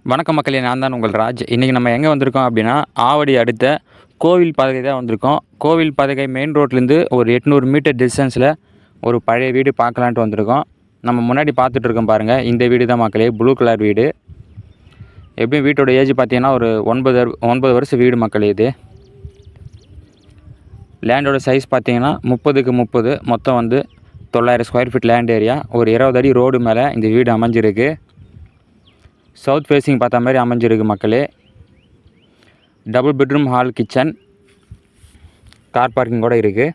வணக்கம் மக்களே, நான் தான் உங்கள் ராஜ். இன்றைக்கி நம்ம எங்கே வந்திருக்கோம் அப்படின்னா, ஆவடி அடுத்த கோவில் பதகை தான் வந்திருக்கோம். கோவில் பதகை மெயின் ரோட்லேருந்து ஒரு 800 மீட்டர் டிஸ்டன்ஸில் ஒரு பழைய வீடு பார்க்கலான்ட்டு வந்திருக்கோம். நம்ம முன்னாடி பார்த்துட்டு இருக்கோம் பாருங்கள், இந்த வீடு தான் மக்களே, ப்ளூ கலர் வீடு. எப்படியும் வீட்டோட ஏஜ் பார்த்தீங்கன்னா ஒரு 9 வருஷம் வீடு மக்களே. இது லேண்டோட சைஸ் பார்த்தீங்கன்னா 30க்கு 30, மொத்தம் வந்து 900 ஸ்கொயர் ஃபீட் லேண்ட் ஏரியா. ஒரு 20 அடி ரோடு மேலே இந்த வீடு அமைஞ்சிருக்கு. சவுத் ஃபேஸிங் பார்த்த மாதிரி அமைஞ்சிருக்கு மக்களே. Double bedroom, hall, kitchen, car parking கூட இருக்குது.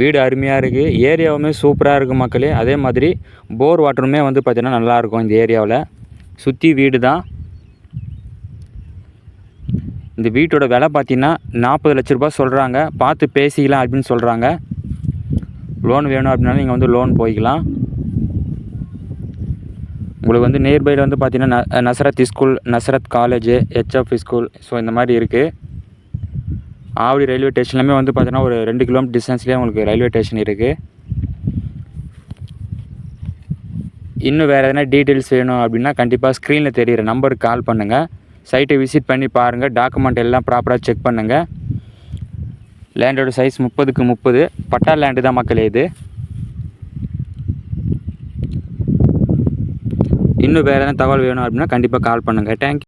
வீடு அருமையாக இருக்குது. ஏரியாவுமே சூப்பராக இருக்குது மக்களே. அதே மாதிரி போர் வாட்டருமே வந்து பார்த்திங்கன்னா நல்லாயிருக்கும் இந்த ஏரியாவில். சுற்றி வீடு தான். இந்த வீட்டோட விலை பார்த்திங்கன்னா 40 லட்ச ரூபா சொல்கிறாங்க. பார்த்து பேசிக்கலாம் அப்படின்னு சொல்கிறாங்க. லோன் வேணும் அப்படின்னாலும் நீங்கள் வந்து லோன் போய்க்கலாம். உங்களுக்கு வந்து நியர்பையில் வந்து பார்த்திங்கன்னா Nazareth school, Nazareth college, HF school, so இந்த மாதிரி இருக்குது. ஆவடி ரயில்வே ஸ்டேஷன்லேயுமே வந்து பார்த்திங்கன்னா ஒரு 2 கிலோமீட்டர் டிஸ்டன்ஸ்லேயே உங்களுக்கு ரயில்வே ஸ்டேஷன் இருக்குது. இன்னும் வேறு எதனா டீட்டெயில்ஸ் வேணும் அப்படின்னா கண்டிப்பாக ஸ்க்ரீனில் தெரிகிற நம்பருக்கு கால் பண்ணுங்கள். சைட்டை விசிட் பண்ணி பாருங்கள். டாக்குமெண்ட் எல்லாம் ப்ராப்பராக செக் பண்ணுங்கள். லேண்டோட சைஸ் 30க்கு 30, பட்டா லேண்டு தான் மக்களே இது. இன்னும் வேறு எதனா தகவல் வேணும் அப்படின்னா கண்டிப்பாக கால் பண்ணுங்கள். தேங்க்யூ.